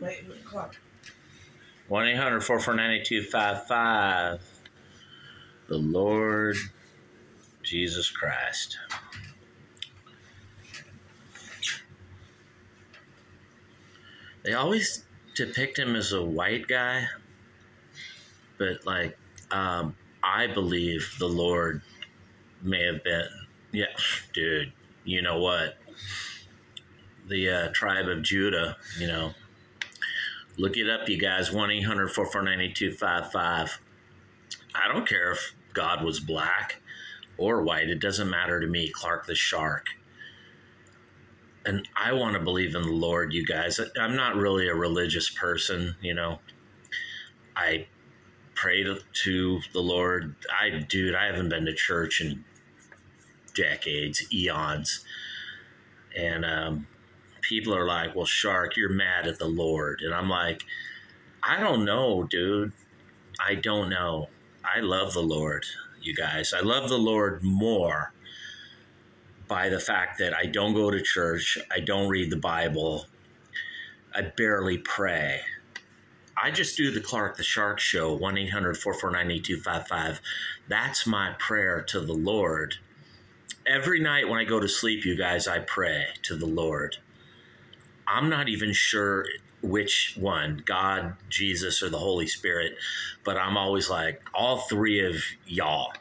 Wait, clock. 1-800-449-8255. The Lord Jesus Christ. They always depict him as a white guy, but like, I believe the Lord may have been, yeah, dude, you know what? The tribe of Judah, you know. Look it up, you guys, 1-800-449-8255. I don't care if God was black or white. It doesn't matter to me, Clark the Shark. And I want to believe in the Lord, you guys. I'm not really a religious person, you know. I pray to the Lord. I haven't been to church in decades, eons. And people are like, well, Shark, you're mad at the Lord. And I'm like, I don't know, dude. I don't know. I love the Lord, you guys. I love the Lord more by the fact that I don't go to church. I don't read the Bible. I barely pray. I just do the Clark the Shark Show, 1-800-449-8255. That's my prayer to the Lord. Every night when I go to sleep, you guys, I pray to the Lord. I'm not even sure which one, God, Jesus, or the Holy Spirit, but I'm always like, all three of y'all,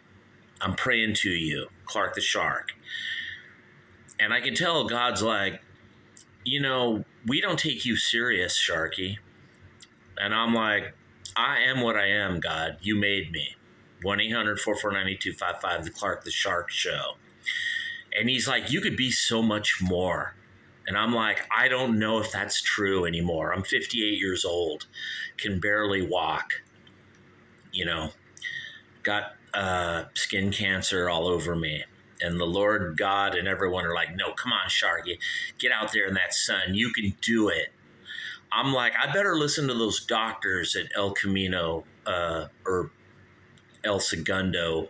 I'm praying to you, Clark the Shark. And I can tell God's like, you know, we don't take you serious, Sharky. And I'm like, I am what I am, God. You made me. 1-800-449-8255, the Clark the Shark Show. And he's like, you could be so much more. And I'm like, I don't know if that's true anymore. I'm 58 years old, can barely walk, you know, got skin cancer all over me. And the Lord God and everyone are like, no, come on, Sharky, get out there in that sun. You can do it. I'm like, I better listen to those doctors at El Camino or El Segundo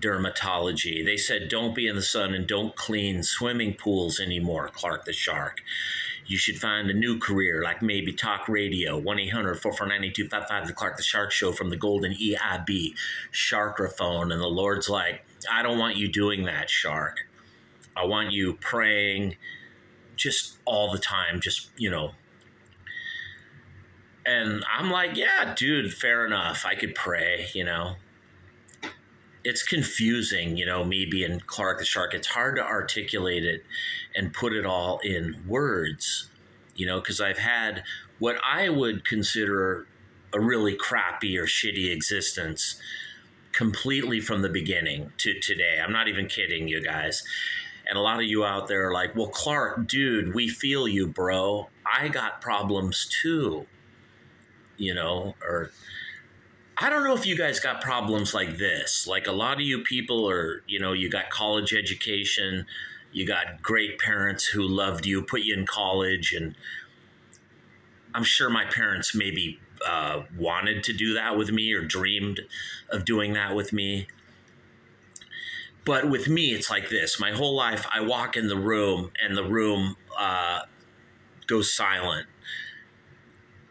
Dermatology. They said, don't be in the sun and don't clean swimming pools anymore, Clark the Shark. You should find a new career, like maybe talk radio, 1-800-449-8255, the Clark the Shark Show from the Golden EIB Sharkraphone. And the Lord's like, I don't want you doing that, Shark. I want you praying just all the time, just, you know. And I'm like, yeah, dude, fair enough. I could pray, you know. It's confusing, you know, me being Clark the Shark. It's hard to articulate it and put it all in words, you know, because I've had what I would consider a really crappy or shitty existence completely from the beginning to today. I'm not even kidding, you guys. And a lot of you out there are like, well, Clark, dude, we feel you, bro. I got problems too, you know, or I don't know if you guys got problems like this. Like a lot of you people are, you know, you got college education, you got great parents who loved you, put you in college. And I'm sure my parents maybe wanted to do that with me or dreamed of doing that with me. But with me, it's like this. My whole life, I walk in the room and the room goes silent.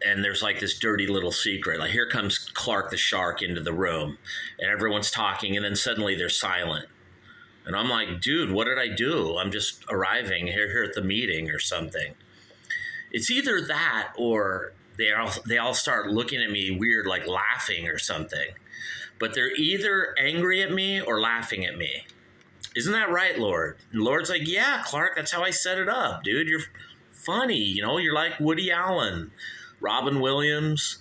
And there's like this dirty little secret. Like here comes Clark the Shark into the room and everyone's talking and then suddenly they're silent. And I'm like, dude, what did I do? I'm just arriving here at the meeting or something. It's either that or they all start looking at me weird, like laughing or something. But they're either angry at me or laughing at me. Isn't that right, Lord? And Lord's like, yeah, Clark, that's how I set it up, dude. You're funny, you know, you're like Woody Allen, Robin Williams,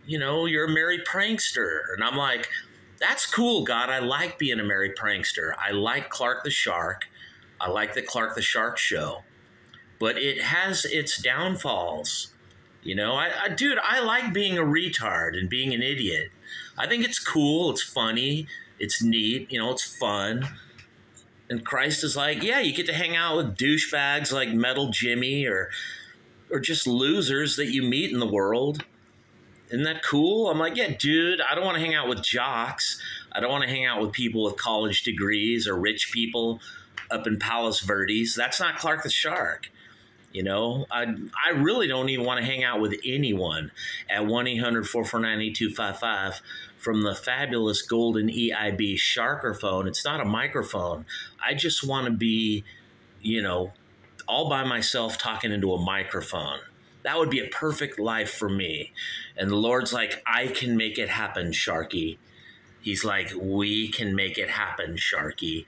you know, you're a merry prankster. And I'm like, that's cool, God. I like being a merry prankster. I like Clark the Shark. I like the Clark the Shark Show. But it has its downfalls. You know, dude, I like being a retard and being an idiot. I think it's cool. It's funny. It's neat. You know, it's fun. And Christ is like, yeah, you get to hang out with douchebags like Metal Jimmy or just losers that you meet in the world. Isn't that cool? I'm like, yeah, dude, I don't want to hang out with jocks. I don't want to hang out with people with college degrees or rich people up in Palos Verdes. That's not Clark the Shark. You know, I really don't even want to hang out with anyone at 1-800-449-8255 from the fabulous golden EIB Sharker phone. It's not a microphone. I just want to be, you know, all by myself talking into a microphone. That would be a perfect life for me. And the Lord's like, I can make it happen, Sharky. He's like, we can make it happen, Sharky.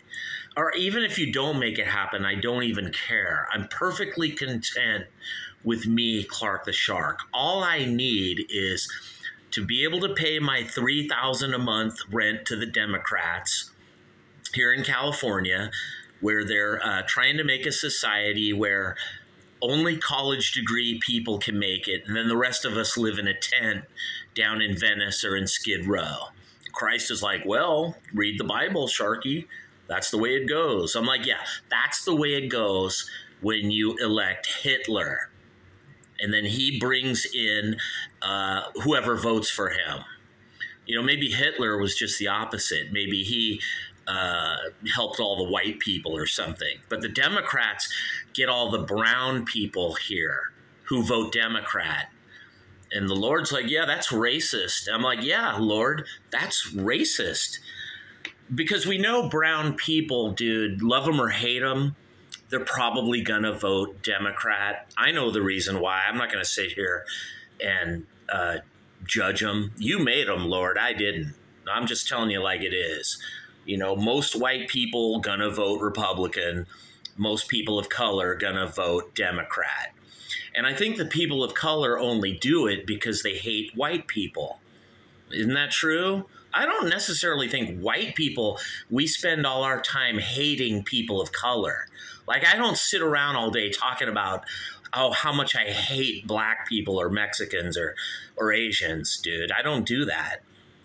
Or even if you don't make it happen, I don't even care. I'm perfectly content with me, Clark the Shark. All I need is to be able to pay my $3,000 a month rent to the Democrats here in California, where they're trying to make a society where only college degree people can make it, and then the rest of us live in a tent down in Venice or in Skid Row. Christ is like, well, read the Bible, Sharky. That's the way it goes. I'm like, yeah, that's the way it goes when you elect Hitler. And then he brings in whoever votes for him. You know, maybe Hitler was just the opposite. Maybe he helped all the white people or something. But the Democrats get all the brown people here who vote Democrat. And the Lord's like, yeah, that's racist. I'm like, yeah, Lord, that's racist. Because we know brown people, dude, love them or hate them, they're probably going to vote Democrat. I know the reason why. I'm not going to sit here and judge them. You made them, Lord. I didn't. I'm just telling you like it is. You know, most white people going to vote Republican. Most people of color going to vote Democrat. And I think the people of color only do it because they hate white people. Isn't that true? I don't necessarily think white people, we spend all our time hating people of color. Like, I don't sit around all day talking about, oh, how much I hate black people or Mexicans or Asians, dude. I don't do that.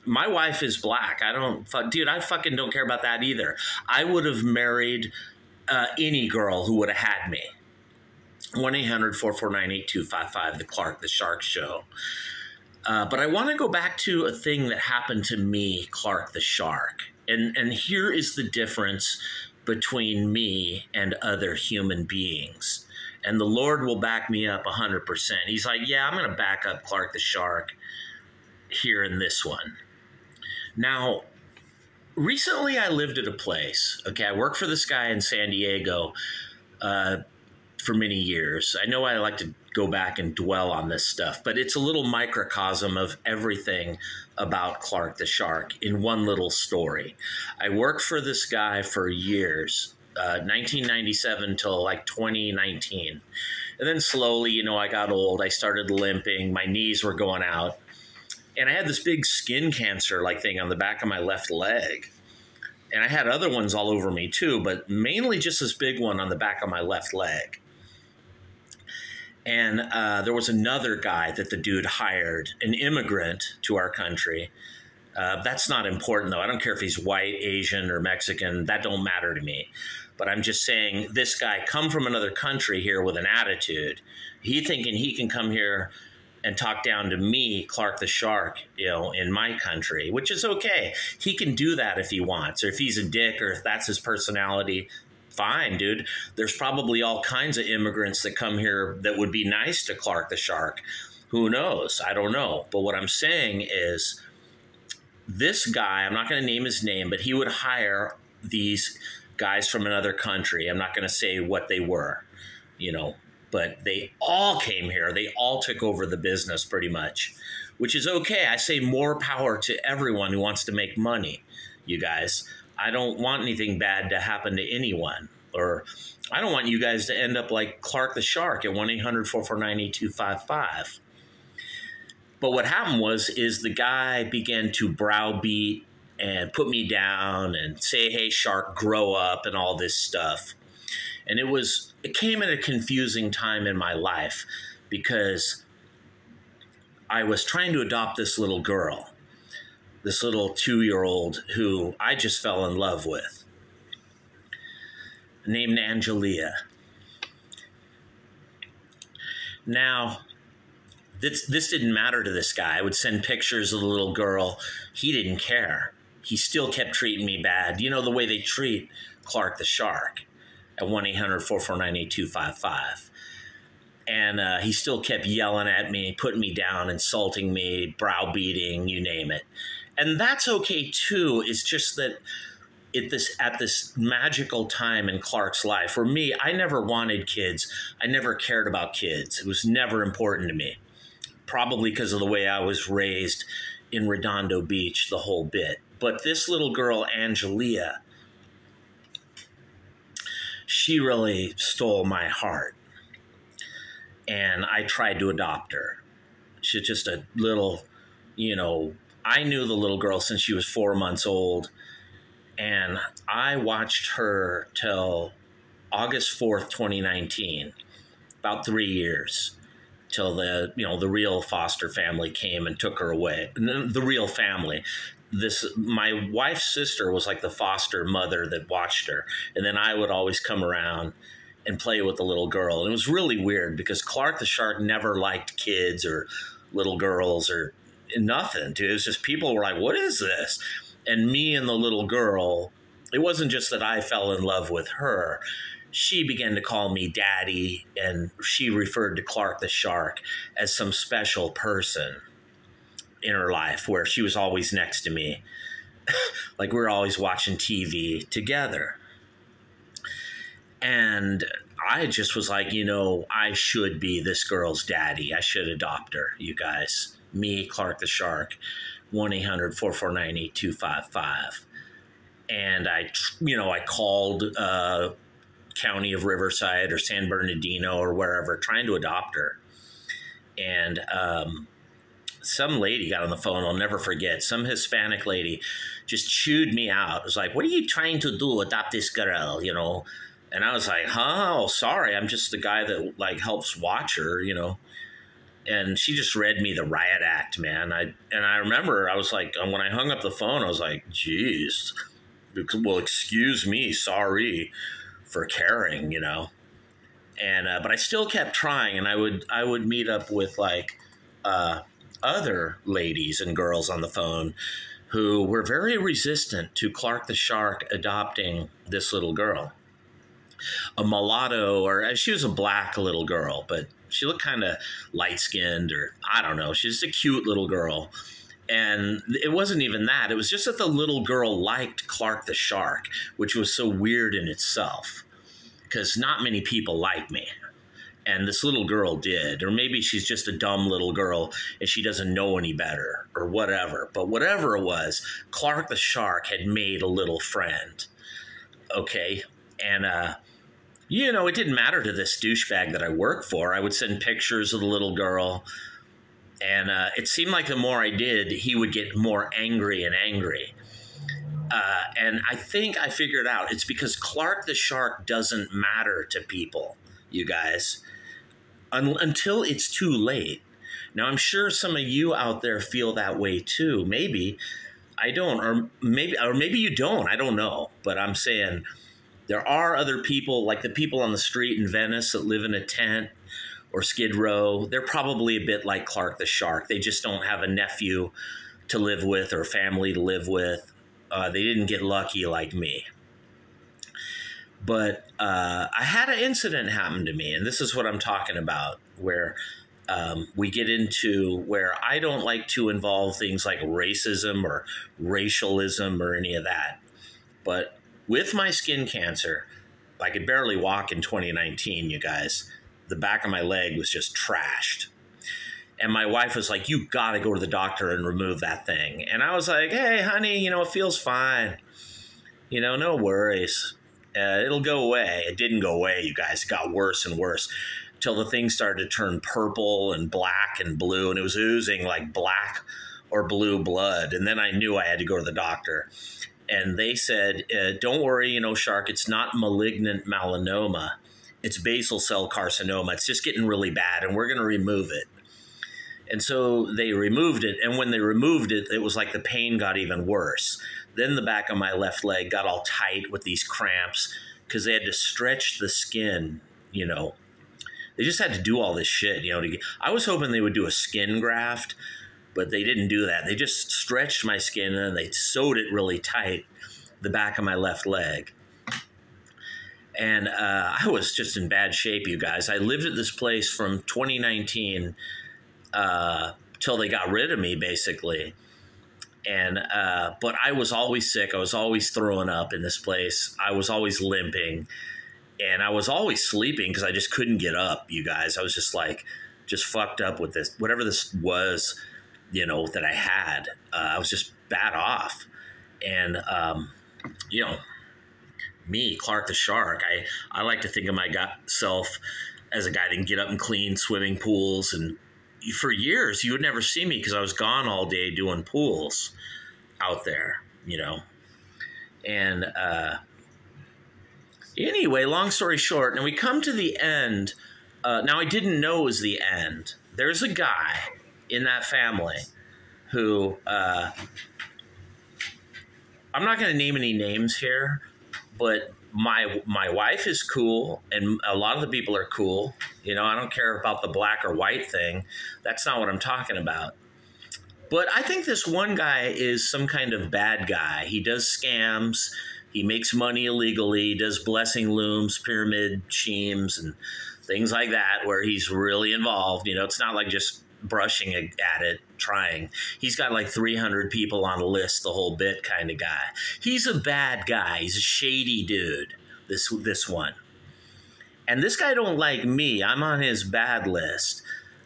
My wife is black. Dude, I fucking don't care about that either. I would have married any girl who would have had me. 1-800-449-8255, the Clark the Shark Show. But I want to go back to a thing that happened to me, Clark the Shark. And here is the difference between me and other human beings. And the Lord will back me up 100%. He's like, yeah, I'm going to back up Clark the Shark here in this one. Now, recently I lived at a place. Okay, I worked for this guy in San Diego for many years. I know I like to go back and dwell on this stuff, but it's a little microcosm of everything about Clark the Shark in one little story. I worked for this guy for years, 1997 till like 2019. And then slowly, you know, I got old. I started limping. My knees were going out. And I had this big skin cancer like thing on the back of my left leg. And I had other ones all over me too, but mainly just this big one on the back of my left leg. And there was another guy that the dude hired, an immigrant to our country. That's not important, though. I don't care if he's white, Asian, or Mexican. That don't matter to me. But I'm just saying this guy come from another country here with an attitude. He thinking he can come here and talk down to me, Clark the Shark, you know, in my country, which is okay. He can do that if he wants, or if he's a dick, or if that's his personality. Fine, dude. There's probably all kinds of immigrants that come here that would be nice to Clark the Shark. Who knows? I don't know. But what I'm saying is this guy, I'm not going to name his name, but he would hire these guys from another country. I'm not going to say what they were, you know, but they all came here. They all took over the business pretty much, which is okay. I say more power to everyone who wants to make money, you guys. I don't want anything bad to happen to anyone, or I don't want you guys to end up like Clark the Shark at 1-800-449-8255. But what happened is the guy began to browbeat and put me down and say, hey, Shark, grow up and all this stuff. And it came at a confusing time in my life because I was trying to adopt this little girl. This little 2-year-old who I just fell in love with, named Angelia. Now, this didn't matter to this guy. I would send pictures of the little girl. He didn't care. He still kept treating me bad. You know, the way they treat Clark the Shark at 1-800-449-8255. And he still kept yelling at me, putting me down, insulting me, browbeating, you name it. And that's okay too. It's just that at this magical time in Clark's life, for me, I never wanted kids. I never cared about kids. It was never important to me. Probably because of the way I was raised in Redondo Beach, the whole bit. But this little girl, Angelia, she really stole my heart. And I tried to adopt her. She's just a little, I knew the little girl since she was 4 months old. And I watched her till August 4th, 2019, about 3 years, till the real foster family came and took her away. The real family. My wife's sister was like the foster mother that watched her. And then I would always come around and play with the little girl. And it was really weird because Clark the Shark never liked kids or little girls or nothing, dude. It was just people were like, what is this? And me and the little girl, it wasn't just that I fell in love with her. She began to call me daddy, and she referred to Clark the Shark as some special person in her life where she was always next to me. Like we were always watching TV together. And I just was like, I should be this girl's daddy. I should adopt her, you guys. Me, Clark the Shark, 1-800-449-8255. And I called County of Riverside or San Bernardino or wherever, trying to adopt her. And some lady got on the phone, I'll never forget. Some Hispanic lady just chewed me out. It was like, what are you trying to do? Adopt this girl, And I was like, oh, sorry. I'm just the guy that helps watch her, And she just read me the riot act, man. I remember I was like, when I hung up the phone, I was like, geez, well, excuse me, sorry for caring, And but I still kept trying, and I would meet up with other ladies and girls on the phone who were very resistant to Clark the Shark adopting this little girl. A mulatto, or she was a black little girl, but she looked kind of light-skinned, or I don't know. She's a cute little girl. And it wasn't even that. It was just that the little girl liked Clark the Shark, which was so weird in itself, because not many people like me. And this little girl did. Or maybe she's just a dumb little girl and she doesn't know any better or whatever. But whatever it was, Clark the Shark had made a little friend. Okay? And, it didn't matter to this douchebag that I worked for. I would send pictures of the little girl. And it seemed like the more I did, he would get more angry and angry. And I think I figured out it's because Clark the Shark doesn't matter to people, you guys, until it's too late. Now, I'm sure some of you out there feel that way too. Maybe I don't, or maybe you don't. I don't know. But I'm saying there are other people, like the people on the street in Venice that live in a tent or Skid Row. They're probably a bit like Clark the Shark. They just don't have a nephew to live with or family to live with. They didn't get lucky like me. But I had an incident happen to me, and this is what I'm talking about, where we get into where I don't like to involve things like racism or racialism or any of that. But with my skin cancer, I could barely walk in 2019, you guys. The back of my leg was just trashed. And my wife was like, you got to go to the doctor and remove that thing. And I was like, hey, honey, it feels fine. No worries. It'll go away. It didn't go away, you guys. It got worse and worse until the thing started to turn purple and black and blue. And it was oozing like black or blue blood. And then I knew I had to go to the doctor. And they said, don't worry, Shark, it's not malignant melanoma. It's basal cell carcinoma. It's just getting really bad, and we're going to remove it. And so they removed it, and when they removed it, it was like the pain got even worse. Then the back of my left leg got all tight with these cramps because they had to stretch the skin, They just had to do all this shit, I was hoping they would do a skin graft, but they didn't do that. They just stretched my skin, and they sewed it really tight, the back of my left leg. And I was just in bad shape, you guys. I lived at this place from 2019 till they got rid of me, basically. And but I was always sick. I was always throwing up in this place. I was always limping, and I was always sleeping because I just couldn't get up, you guys. I was just fucked up with this, whatever this was, that I had. I was just bad off. And, me, Clark the Shark, I like to think of myself as a guy that can get up and clean swimming pools. And for years, you would never see me because I was gone all day doing pools out there, And anyway, long story short, and we come to the end. Now, I didn't know it was the end. There's a guy in that family who, I'm not going to name any names here, but my wife is cool, and a lot of the people are cool. I don't care about the black or white thing. That's not what I'm talking about. But I think this one guy is some kind of bad guy. He does scams. He makes money illegally, does blessing looms, pyramid schemes, and things like that, where he's really involved. It's not like just brushing at it, trying. He's got like 300 people on a list, the whole bit kind of guy. He's a bad guy. He's a shady dude, this one. And this guy don't like me. I'm on his bad list.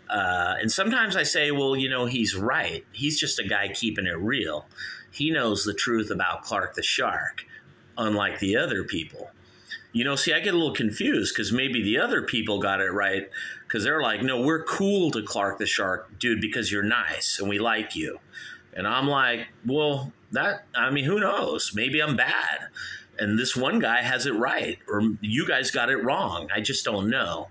And sometimes I say, well, he's right. He's just a guy keeping it real. He knows the truth about Clark the Shark, unlike the other people. See, I get a little confused because maybe the other people got it right because they're like, no, we're cool to Clark the Shark, dude, because you're nice and we like you. And I'm like, well, who knows? Maybe I'm bad. And this one guy has it right, or you guys got it wrong. I just don't know.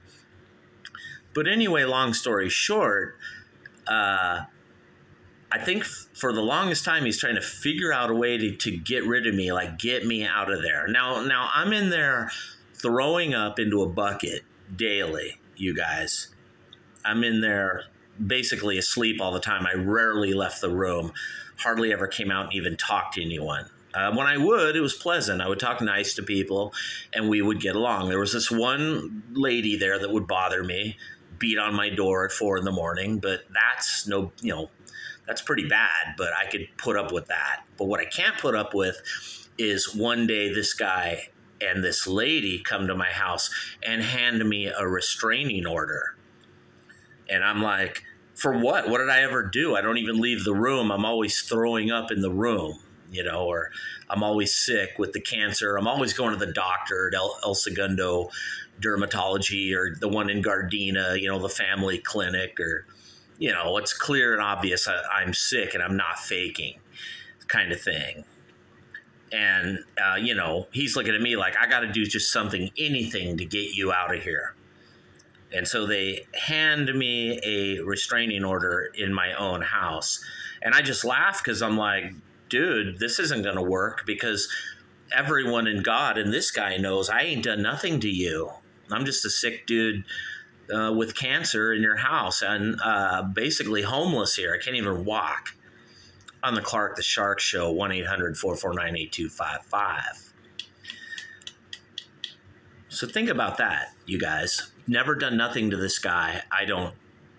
But anyway, long story short, I think for the longest time, he's trying to figure out a way to get rid of me, like get me out of there. Now I'm in there throwing up into a bucket daily, you guys. I'm in there basically asleep all the time. I rarely left the room, hardly ever came out and even talked to anyone. When I would, it was pleasant. I would talk nice to people and we would get along. There was this one lady there that would bother me, beat on my door at 4 a.m, but that's that's pretty bad, but I could put up with that. But what I can't put up with is one day this guy and this lady come to my house and hand me a restraining order. And I'm like, for what? What did I ever do? I don't even leave the room. I'm always throwing up in the room, or I'm always sick with the cancer. I'm always going to the doctor at El Segundo Dermatology, or the one in Gardena, the family clinic, or it's clear and obvious I'm sick and I'm not faking, kind of thing. And, he's looking at me like, I got to do just anything to get you out of here. And so they hand me a restraining order in my own house. And I just laugh because I'm like, dude, this isn't going to work because everyone in God and this guy knows I ain't done nothing to you. I'm just a sick dude with cancer in your house and basically homeless here. I can't even walk. On the Clark the Shark Show, 1-800-449-8255. So think about that, you guys. Never done nothing to this guy. I don't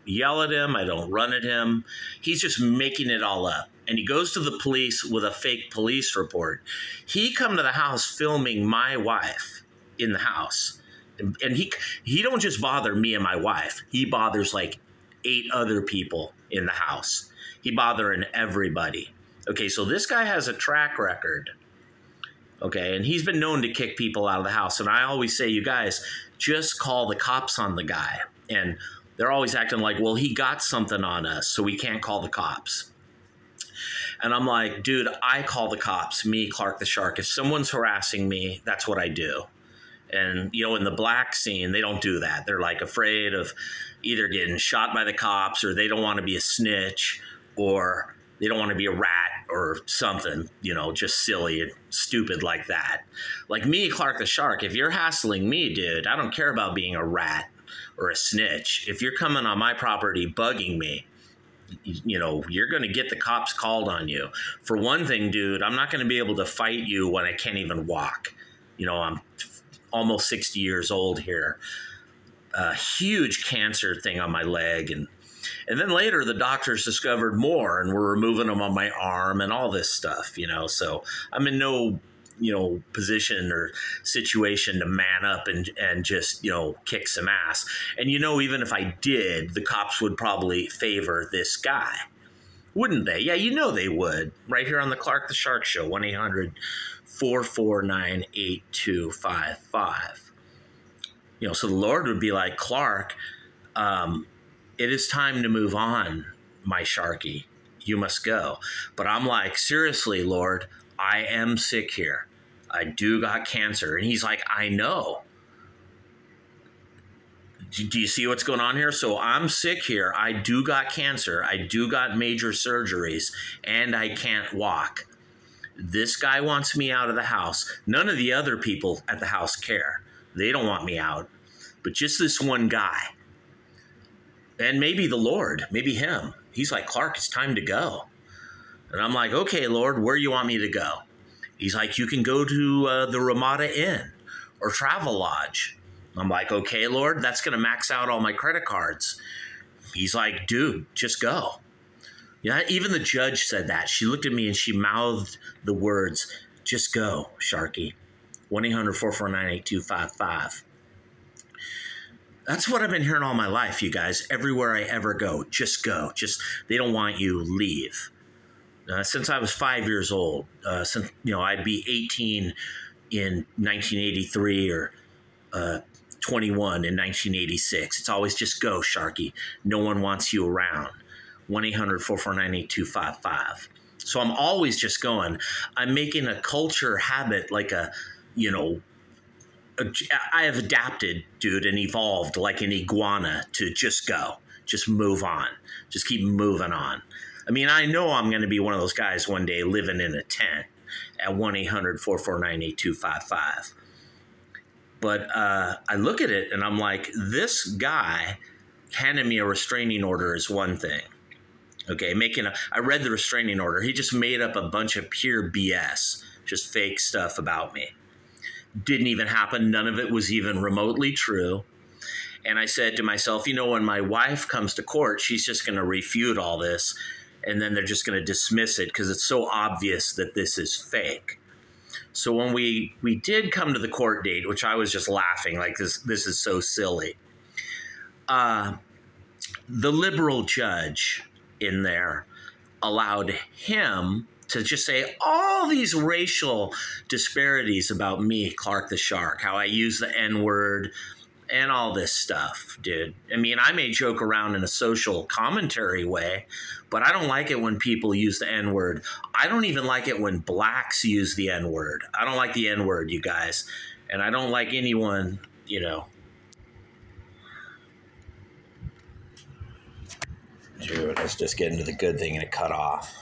yell at him. I don't run at him. He's just making it all up. And he goes to the police with a fake police report. He come to the house filming my wife in the house. And he don't just bother me and my wife. He bothers like 8 other people in the house. He bothering everybody. Okay, so this guy has a track record. Okay, and he's been known to kick people out of the house. And I always say, you guys, just call the cops on the guy. And they're always acting like, well, he got something on us, so we can't call the cops. And I'm like, dude, I call the cops, me, Clark the Shark. If someone's harassing me, that's what I do. And, in the black scene, they don't do that. They're like afraid of either getting shot by the cops, or they don't want to be a snitch, or they don't want to be a rat or something, just silly and stupid like that. Like me, Clark the Shark, if you're hassling me, dude, I don't care about being a rat or a snitch. If you're coming on my property bugging me, you're going to get the cops called on you. For one thing, dude, I'm not going to be able to fight you when I can't even walk. I'm almost 60 years old here. A huge cancer thing on my leg. And then later the doctors discovered more and were removing them on my arm and all this stuff, So I'm in no, position or situation to man up and just, kick some ass. And, even if I did, the cops would probably favor this guy. Wouldn't they? Yeah, they would. Right here on the Clark the Shark Show, 1-800-449-8255. So the Lord would be like, Clark, it is time to move on, my Sharky. You must go. But I'm like, seriously, Lord, I am sick here. I do got cancer. And he's like, I know. Do you see what's going on here? So I'm sick here. I do got cancer. I do got major surgeries, and I can't walk. This guy wants me out of the house. None of the other people at the house care. They don't want me out, but just this one guy. And maybe the Lord, maybe him. He's like, Clark, it's time to go. And I'm like, okay, Lord, where do you want me to go? He's like, you can go to the Ramada Inn or Travelodge. I'm like, okay, Lord, that's going to max out all my credit cards. He's like, dude, just go. Yeah, even the judge said that. She looked at me and she mouthed the words, just go, Sharky. 1-800-449-8255. That's what I've been hearing all my life, you guys. Everywhere I ever go, just go. They don't want you, leave. Since I was 5 years old, since I'd be 18 in 1983 or 21 in 1986. It's always just go, Sharky. No one wants you around. 1-800-449-8255. So I'm always just going. I'm making a culture habit, like I have adapted, dude, and evolved like an iguana to just go, just move on, just keep moving on. I mean, I know I'm going to be one of those guys one day living in a tent at 1-800-449-8255. But I look at it and I'm like, this guy handing me a restraining order is one thing. Okay, I read the restraining order. He just made up a bunch of pure BS, just fake stuff about me. Didn't even happen. None of it was even remotely true. And I said to myself, when my wife comes to court, she's just going to refute all this. And then they're just going to dismiss it because it's so obvious that this is fake. So when we did come to the court date, which I was just laughing, like this is so silly. The liberal judge in there allowed him to just say all these racial disparities about me, Clark the Shark, how I use the N-word and all this stuff, dude. I mean, I may joke around in a social commentary way, but I don't like it when people use the N-word. I don't even like it when blacks use the N-word. I don't like the N-word, you guys. And I don't like anyone, Dude, let's just get into the good thing and it cut off.